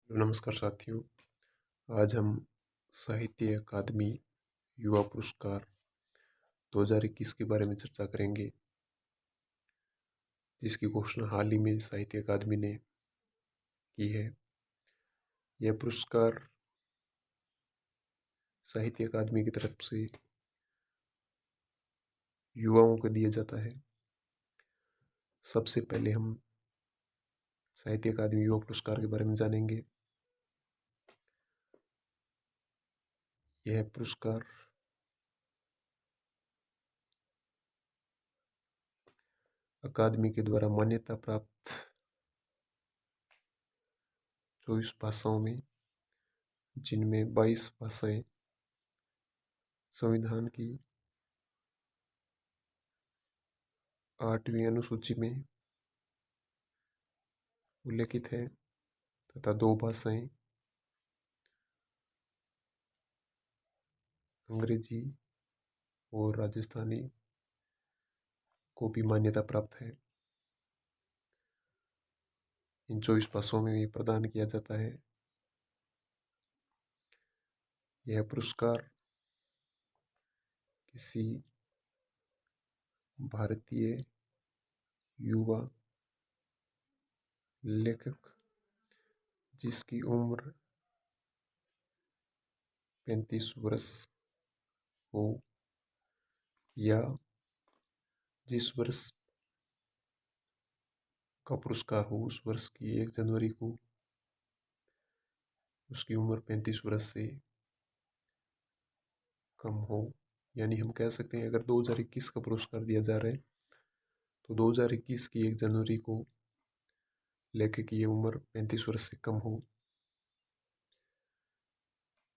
नमस्कार साथियों। आज हम साहित्य अकादमी युवा पुरस्कार 2021 के बारे में चर्चा करेंगे, जिसकी घोषणा हाल ही में साहित्य अकादमी ने की है। यह पुरस्कार साहित्य अकादमी की तरफ से युवाओं को दिया जाता है। सबसे पहले हम साहित्य अकादमी युवा पुरस्कार के बारे में जानेंगे। यह पुरस्कार अकादमी के द्वारा मान्यता प्राप्त 24 भाषाओं में, जिनमें 22 भाषाएं संविधान की 8वीं अनुसूची में उल्लेखित है तथा 2 भाषाएं अंग्रेजी और राजस्थानी को भी मान्यता प्राप्त है। इन 24 भाषाओं में भी प्रदान किया जाता है। यह पुरस्कार किसी भारतीय युवा लेखक जिसकी उम्र 35 वर्ष हो या जिस वर्ष का पुरस्कार हो उस वर्ष की 1 जनवरी को उसकी उम्र 35 वर्ष से कम हो। यानी हम कह सकते हैं, अगर 2021 का पुरस्कार दिया जा रहा है तो 2021 की 1 जनवरी को लेखक की उम्र 35 वर्ष से कम हो।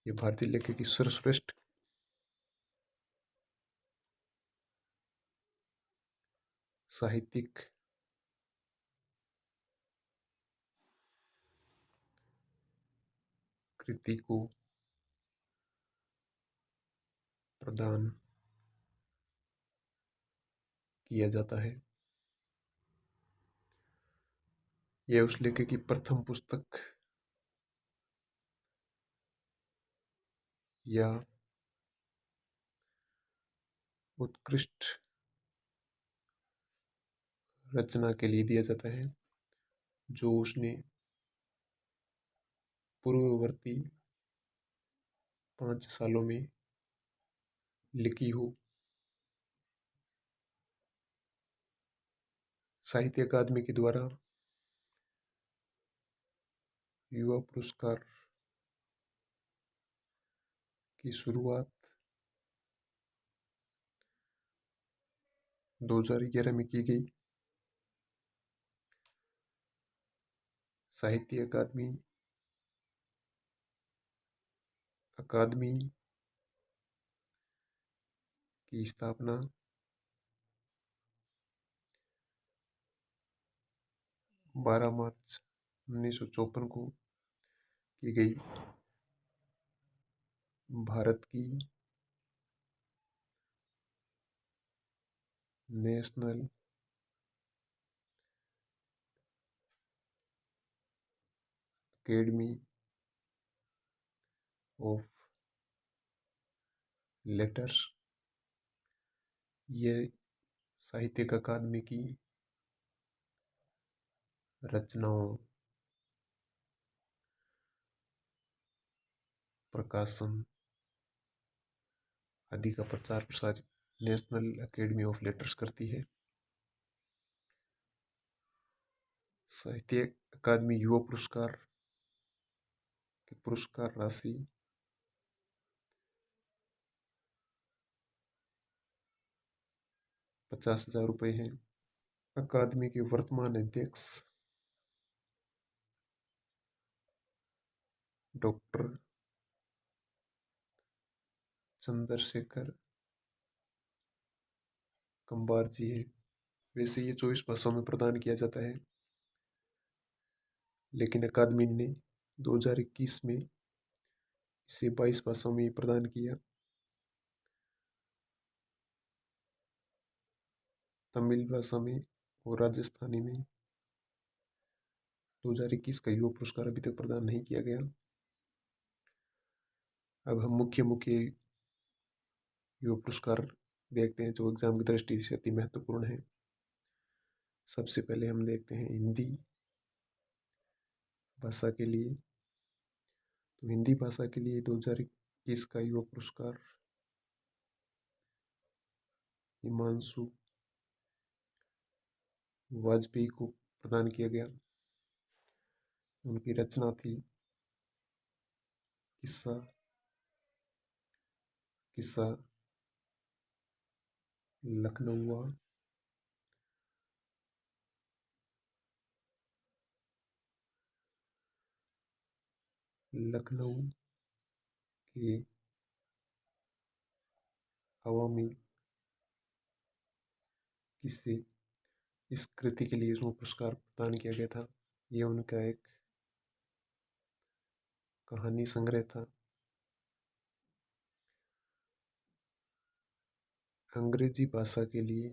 ये भारतीय लेखक की सर्वश्रेष्ठ साहित्यिक कृति को प्रदान किया जाता है। यह उस लेखक की प्रथम पुस्तक या उत्कृष्ट रचना के लिए दिया जाता है जो उसने पूर्ववर्ती 5 सालों में लिखी हो। साहित्य अकादमी के द्वारा युवा पुरस्कार की शुरुआत 2011 में की गई। साहित्य अकादमी की स्थापना 12 मार्च 1954 को की गई। भारत की नेशनल अकेडमी ऑफ लेटर्स ये साहित्यिक अकादमी की रचनाओं, प्रकाशन आदि का प्रचार प्रसार नेशनल अकेडमी ऑफ लेटर्स करती है। साहित्य अकादमी युवा पुरस्कार की पुरस्कार राशि 50,000 रुपये है। अकादमी के वर्तमान अध्यक्ष डॉक्टर चंद्रशेखर कंबार जी है। वैसे ये 24 भाषाओं में प्रदान किया जाता है, लेकिन अकादमी ने 2021 में इसे 22 भाषाओं में प्रदान किया। तमिल भाषा में और राजस्थानी में 2021 का युवा पुरस्कार अभी तक प्रदान नहीं किया गया। अब हम मुख्य मुख्य युवा पुरस्कार देखते हैं जो एग्जाम की दृष्टि से अति महत्वपूर्ण है। सबसे पहले हम देखते हैं हिंदी भाषा के लिए। तो हिंदी भाषा के लिए 2021 का युवा पुरस्कार हिमांशु वाजपेयी को प्रदान किया गया। उनकी रचना थी किस्सा किस्सा लखनऊआ। लखनऊ के अवामी किस्से, इस कृति के लिए उसको पुरस्कार प्रदान किया गया था। यह उनका एक कहानी संग्रह था। अंग्रेजी भाषा के लिए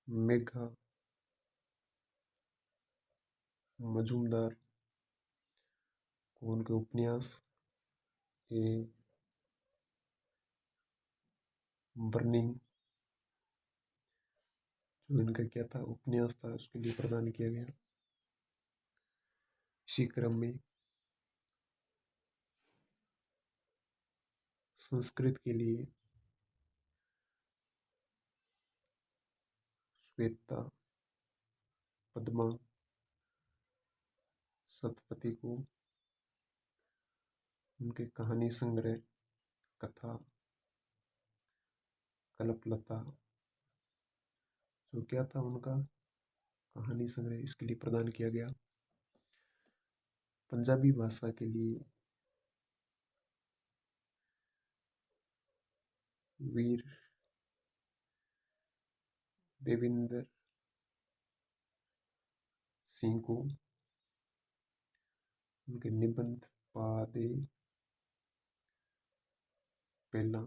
मेघा मजूमदार को उनके उपन्यास ए बर्निंग, जो इनका क्या था उपन्यास था, उसके लिए प्रदान किया गया। इसी क्रम में संस्कृत के लिए श्वेता पद्मा सतपथी को उनके कहानी संग्रह कथा कल्पलता, जो क्या था उनका कहानी संग्रह, इसके लिए प्रदान किया गया। पंजाबी भाषा के लिए वीर देविंदर सिंह को उनके निबंध पादे पहला,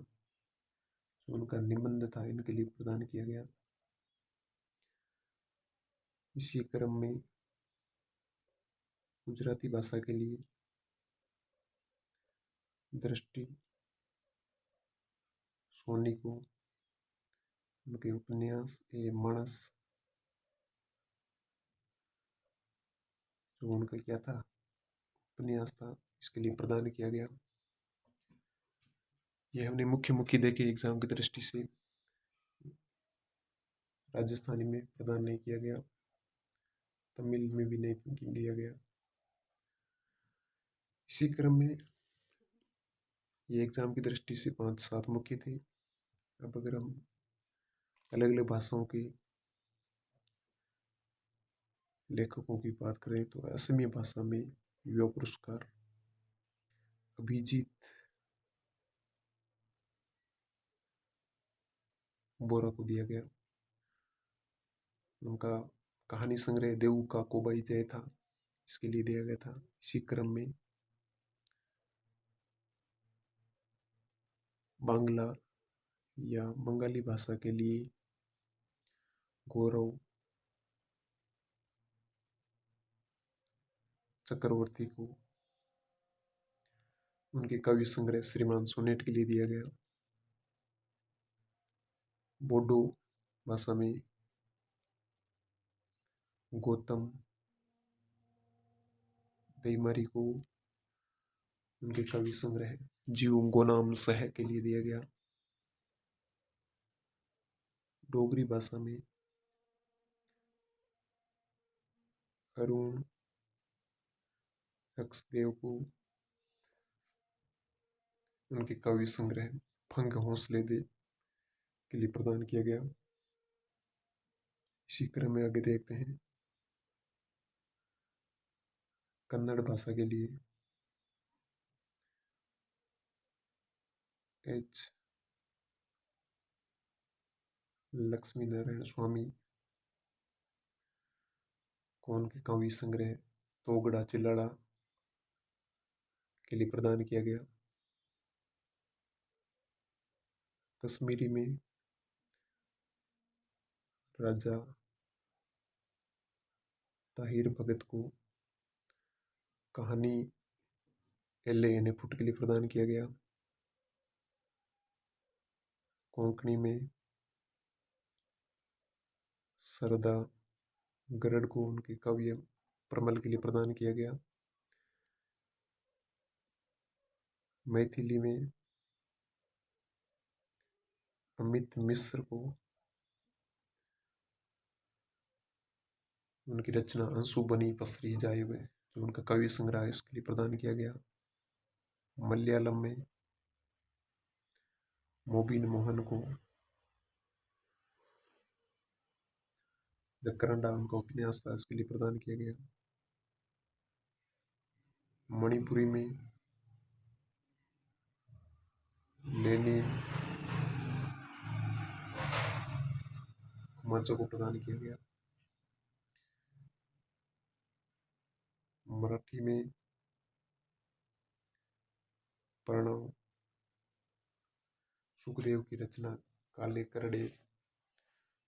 जो उनका निबंध था, इनके लिए प्रदान किया गया। इसी क्रम में गुजराती भाषा के लिए दृष्टि सोनी को उनके उपन्यास ए मानस, जो उनका क्या था उपन्यास था, इसके लिए प्रदान किया गया। ये हमने मुख्य मुख्य देखे एग्जाम की दृष्टि से। राजस्थानी में प्रदान नहीं किया गया, तमिल में भी नहीं दिया गया। इसी क्रम में ये एग्जाम की दृष्टि से 5-7 मुख्य थे। अब अगर हम अलग अलग भाषाओं के लेखकों की बात करें तो असमिया भाषा में युवा पुरस्कार अभिजीत बोरा को दिया गया। उनका कहानी संग्रह देऊ का कोबाई जय था, इसके लिए दिया गया था। इसी क्रम में बांग्ला या बंगाली भाषा के लिए गौरव चक्रवर्ती को उनके कवि संग्रह श्रीमान सोनेट के लिए दिया गया। बोडो भाषा में गौतम देईमारी को उनके कवि संग्रह जीव गोनाम सह के लिए दिया गया। डोगरी भाषा में अरुण रक्षदेव को उनके कवि संग्रह फंग हौसले दे के लिए प्रदान किया गया। इसी क्रम में आगे देखते हैं कन्नड़ भाषा के लिए एच लक्ष्मी नारायण स्वामी को उनके कवि संग्रह तोगड़ा चिल्लाड़ा के लिए प्रदान किया गया। कश्मीरी में राजा ताहिर भगत को कहानी LA फुट के लिए प्रदान किया गया। कोंकणी में सरदा गरड को उनके काव्य प्रमल के लिए प्रदान किया गया। मैथिली में अमित मिश्र को उनकी रचना अंशु बनी पसरी जाए हुए जो उनका काव्य संग्रह है इसके लिए प्रदान किया गया। मलयालम में मोबिन मोहन को जकरंडा उनका उपन्यास था इसके लिए प्रदान किया गया। मणिपुरी में लेनी कुमाचा को प्रदान किया गया। मराठी में प्रणव सुखदेव की रचना काले करड़े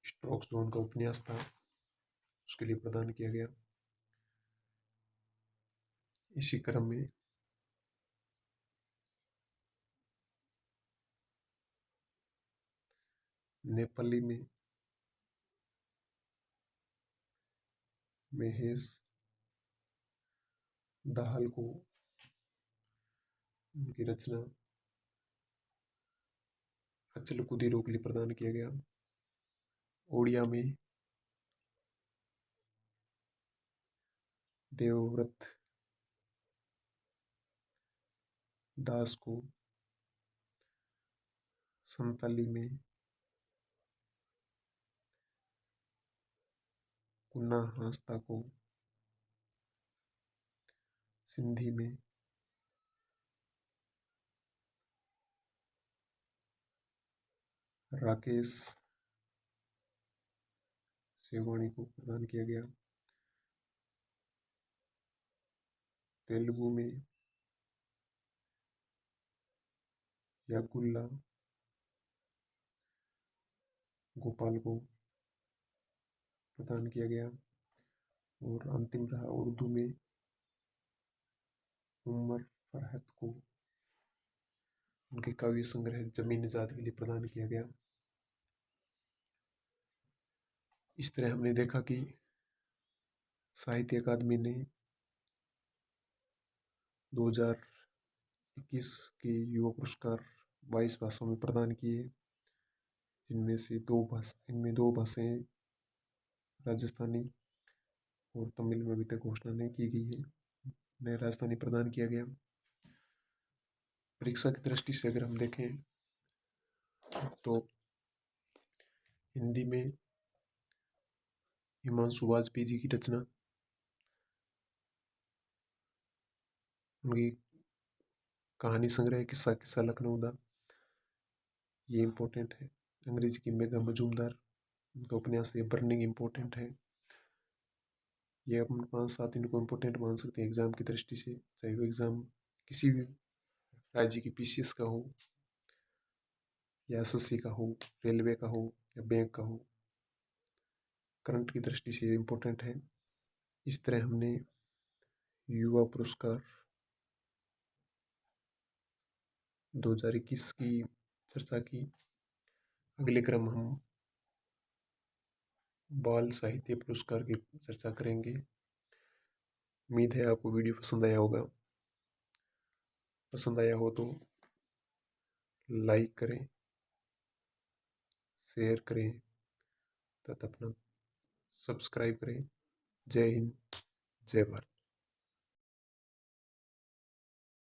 स्ट्रोक्स जो उनका उपन्यास था उसके लिए प्रदान किया गया। इसी क्रम में नेपाली में महेश दाहाल को उनकी रचना अचल कुदीरों के लिए प्रदान किया गया। ओडिया में देवव्रत दास को, संताली में कुन्ना हांसदा को, सिंधी में राकेश सेवाणी को प्रदान किया गया। तेलुगु में याकुल्ला गोपाल को प्रदान किया गया। और अंतिम रहा उर्दू में उमर फरहत को उनके काव्य संग्रह जमीन निजात के लिए प्रदान किया गया। इस तरह हमने देखा कि साहित्य अकादमी ने 2021 के युवा पुरस्कार 22 भाषाओं में प्रदान किए, जिनमें से इनमें दो भाषाएं राजस्थानी और तमिल में अभी तक घोषणा नहीं की गई है, नया राजस्थानी प्रदान किया गया। परीक्षा की दृष्टि से अगर हम देखें तो हिंदी में हिमांशु वाजपेयी जी की रचना, उनकी कहानी संग्रह किस्सा किस्सा लखनऊ दा, ये इम्पोर्टेंट है। अंग्रेजी की मेघा मजूमदार, उनका उपन्यास ये बर्निंग इम्पोर्टेंट है। ये अपन 5-7 इनको इम्पोर्टेंट मान सकते हैं एग्जाम की दृष्टि से, चाहे वो एग्जाम किसी भी राज्य की PCS का हो या SSC का हो, रेलवे का हो या बैंक का हो, करंट की दृष्टि से इम्पोर्टेंट है। इस तरह हमने युवा पुरस्कार 2021 की चर्चा की। अगले क्रम हम बाल साहित्य पुरस्कार की चर्चा करेंगे। उम्मीद है आपको वीडियो पसंद आया होगा। पसंद आया हो तो लाइक करें, शेयर करें तथा अपना सब्सक्राइब करें। जय हिंद, जय भारत।